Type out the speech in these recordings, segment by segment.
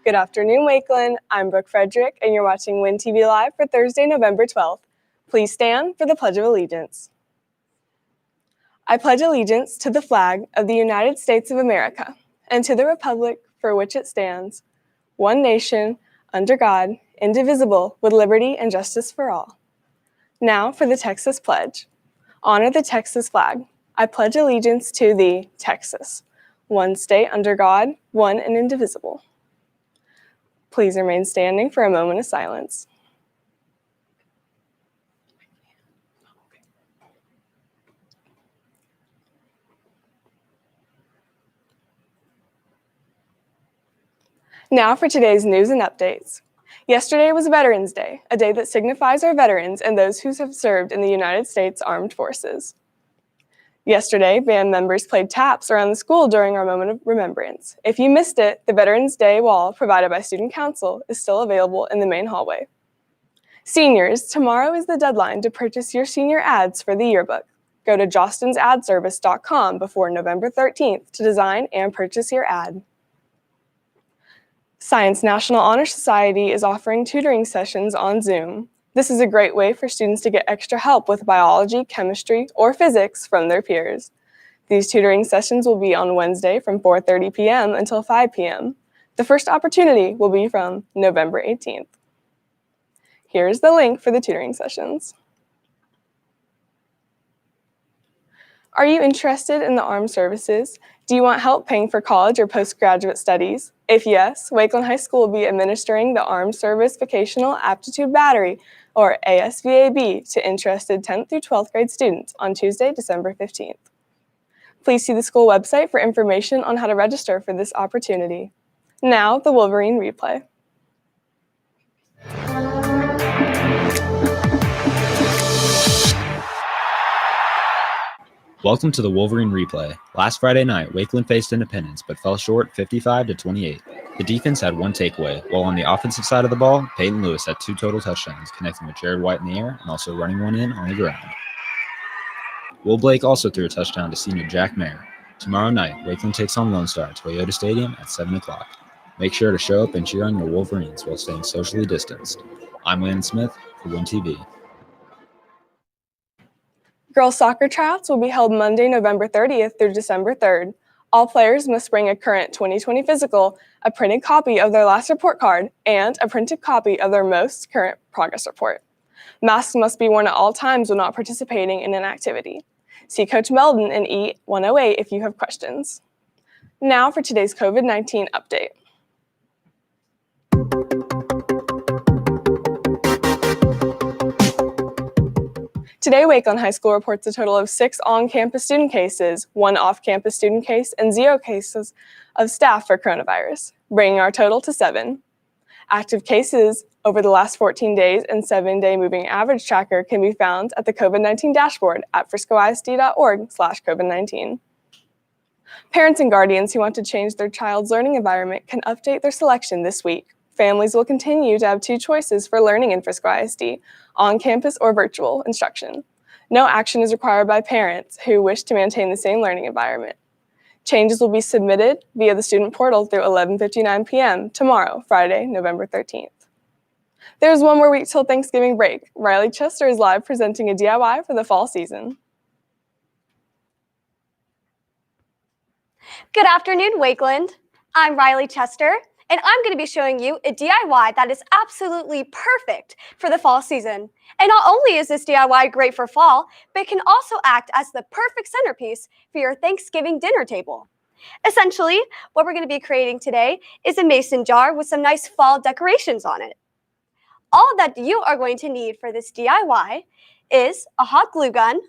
Good afternoon, Wakeland. I'm Brooke Frederick, and you're watching WIN TV Live for Thursday, November 12th. Please stand for the Pledge of Allegiance. I pledge allegiance to the flag of the United States of America and to the republic for which it stands, one nation, under God, indivisible, with liberty and justice for all. Now for the Texas Pledge. Honor the Texas flag. I pledge allegiance to the Texas, one state under God, one and indivisible. Please remain standing for a moment of silence. Now for today's news and updates. Yesterday was Veterans Day, a day that signifies our veterans and those who have served in the United States Armed Forces. Yesterday, band members played taps around the school during our moment of remembrance. If you missed it, the Veterans Day wall provided by Student Council is still available in the main hallway. Seniors, tomorrow is the deadline to purchase your senior ads for the yearbook. Go to jostens.adservice.com before November 13th to design and purchase your ad. Science National Honor Society is offering tutoring sessions on Zoom. This is a great way for students to get extra help with biology, chemistry, or physics from their peers. These tutoring sessions will be on Wednesday from 4:30 p.m. until 5 p.m. The first opportunity will be from November 18th. Here's the link for the tutoring sessions. Are you interested in the armed services? Do you want help paying for college or postgraduate studies? If yes, Wakeland High School will be administering the Armed Service Vocational Aptitude Battery, or ASVAB, to interested 10th through 12th grade students on Tuesday, December 15th. Please see the school website for information on how to register for this opportunity. Now, the Wolverine replay. Welcome to the Wolverine replay. Last Friday night, Wakeland faced Independence, but fell short 55-28. The defense had one takeaway, while on the offensive side of the ball, Peyton Lewis had 2 total touchdowns, connecting with Jared White in the air and also running one in on the ground. Will Blake also threw a touchdown to senior Jack Mayer. Tomorrow night, Wakeland takes on Lone Star at Toyota Stadium at 7 o'clock. Make sure to show up and cheer on your Wolverines while staying socially distanced. I'm Landon Smith for WIN TV. Girls soccer tryouts will be held Monday, November 30th through December 3rd. All players must bring a current 2020 physical, a printed copy of their last report card, and a printed copy of their most current progress report. Masks must be worn at all times when not participating in an activity. See Coach Meldon in E108 if you have questions. Now for today's COVID-19 update. Today, Wakeland High School reports a total of 6 on-campus student cases, 1 off-campus student case, and 0 cases of staff for coronavirus, bringing our total to 7. Active cases over the last 14 days and 7-day moving average tracker can be found at the COVID-19 dashboard at friscoisd.org/COVID-19. Parents and guardians who want to change their child's learning environment can update their selection this week. Families will continue to have 2 choices for learning in Frisco ISD, on-campus or virtual instruction. No action is required by parents who wish to maintain the same learning environment. Changes will be submitted via the student portal through 11:59 p.m. tomorrow, Friday, November 13th. There's one more week till Thanksgiving break. Riley Chester is live presenting a DIY for the fall season. Good afternoon, Wakeland. I'm Riley Chester, and I'm going to be showing you a DIY that is absolutely perfect for the fall season. And not only is this DIY great for fall, but it can also act as the perfect centerpiece for your Thanksgiving dinner table. Essentially, what we're going to be creating today is a mason jar with some nice fall decorations on it. All that you are going to need for this DIY is a hot glue gun,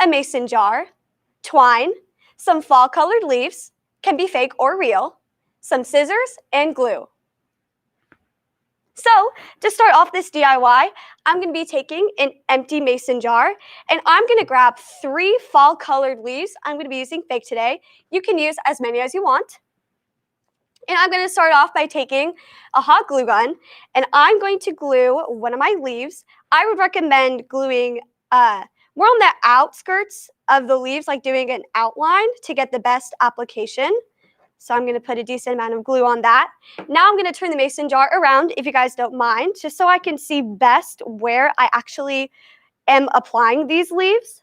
a mason jar, twine, some fall-colored leaves, can be fake or real, some scissors, and glue. So to start off this DIY, I'm going to be taking an empty mason jar and I'm going to grab 3 fall colored leaves. I'm going to be using fake today. You can use as many as you want. And I'm going to start off by taking a hot glue gun and I'm going to glue one of my leaves. I would recommend gluing more on the outskirts of the leaves, like doing an outline to get the best application. So I'm going to put a decent amount of glue on that. Now I'm going to turn the mason jar around, if you guys don't mind, just so I can see best where I actually am applying these leaves.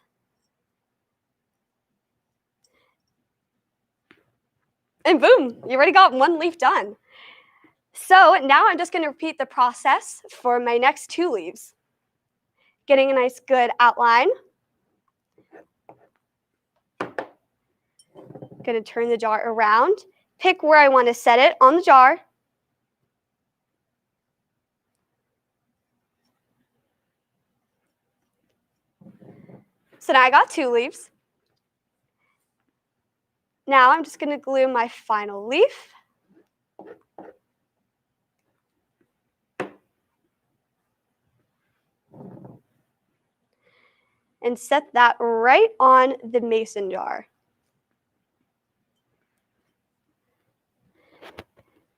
And boom, you already got 1 leaf done. So now I'm just going to repeat the process for my next 2 leaves. Getting a nice good outline. Going to turn the jar around. Pick where I want to set it on the jar. So now I got 2 leaves. Now I'm just going to glue my final leaf. And set that right on the mason jar.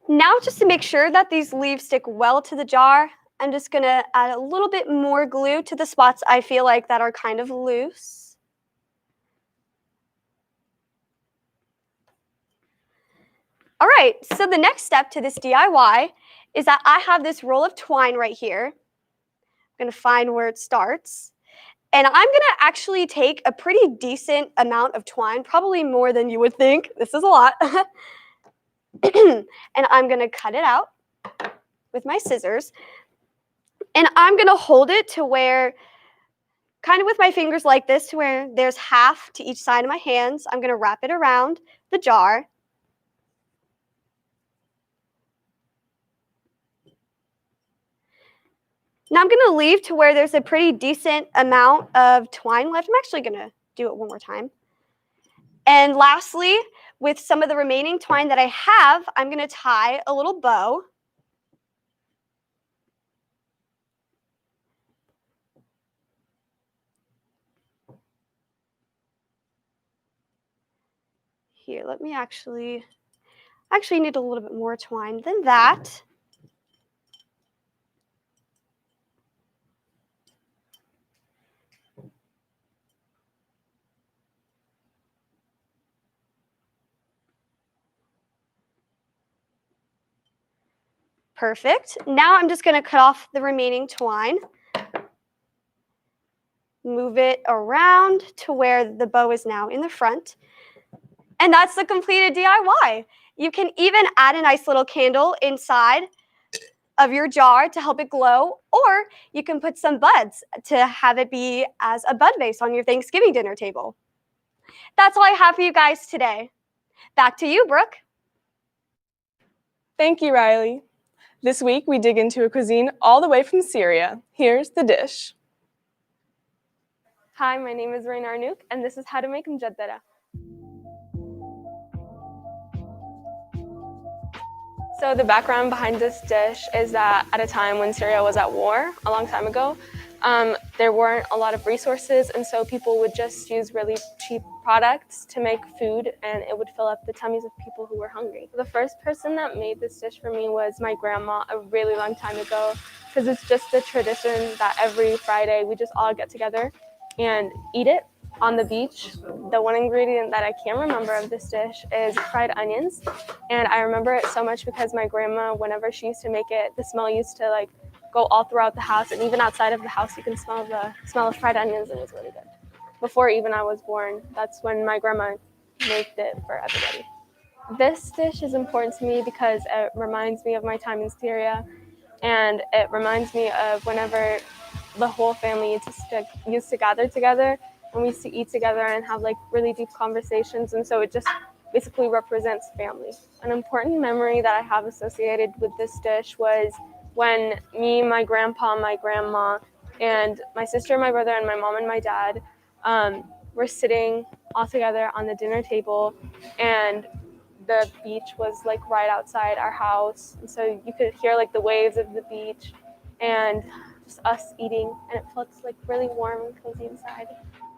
Now, just to make sure that these leaves stick well to the jar, I'm just going to add a little bit more glue to the spots I feel like that are kind of loose. All right, so the next step to this DIY is that I have this roll of twine right here. I'm going to find where it starts. And I'm going to actually take a pretty decent amount of twine, probably more than you would think. This is a lot. And I'm going to cut it out with my scissors. And I'm going to hold it to where, kind of with my fingers like this, to where there's half to each side of my hands. I'm going to wrap it around the jar. Now I'm going to leave to where there's a pretty decent amount of twine left. I'm actually going to do it one more time. And lastly, with some of the remaining twine that I have, I'm going to tie a little bow. Here, let me actually need a little bit more twine than that. Perfect. Now I'm just going to cut off the remaining twine. Move it around to where the bow is now in the front. And that's the completed DIY. You can even add a nice little candle inside of your jar to help it glow, or you can put some buds to have it be as a bud vase on your Thanksgiving dinner table. That's all I have for you guys today. Back to you, Brooke. Thank you, Riley. This week, we dig into a cuisine all the way from Syria. Here's the dish. Hi, my name is Rain Arnouk, and this is how to make mjaddara. So the background behind this dish is that at a time when Syria was at war, a long time ago, there weren't a lot of resources, and so people would just use really cheap products to make food, and it would fill up the tummies of people who were hungry. The first person that made this dish for me was my grandma a really long time ago, because it's just a tradition that every Friday we just all get together and eat it on the beach. The one ingredient that I can remember of this dish is fried onions, and I remember it so much because my grandma, whenever she used to make it, the smell used to go all throughout the house, and even outside of the house you can smell the smell of fried onions, and it's really good. Before even I was born, that's when my grandma made it for everybody. This dish is important to me because it reminds me of my time in Syria, and it reminds me of whenever the whole family used to gather together, and we used to eat together and have really deep conversations, and so it just basically represents family. An important memory that I have associated with this dish was when me, my grandpa, my grandma, and my sister, my brother, and my mom and my dad were sitting all together on the dinner table, and the beach was like right outside our house, and so you could hear like the waves of the beach and just us eating, and it felt like really warm and cozy inside.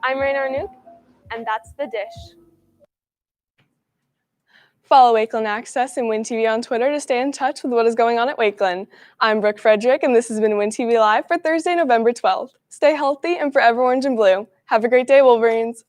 I'm Raina Arnook, and that's The Dish. Follow Wakeland Access and WinTV on Twitter to stay in touch with what is going on at Wakeland. I'm Brooke Frederick, and this has been WinTV Live for Thursday, November 12th. Stay healthy and forever orange and blue. Have a great day, Wolverines.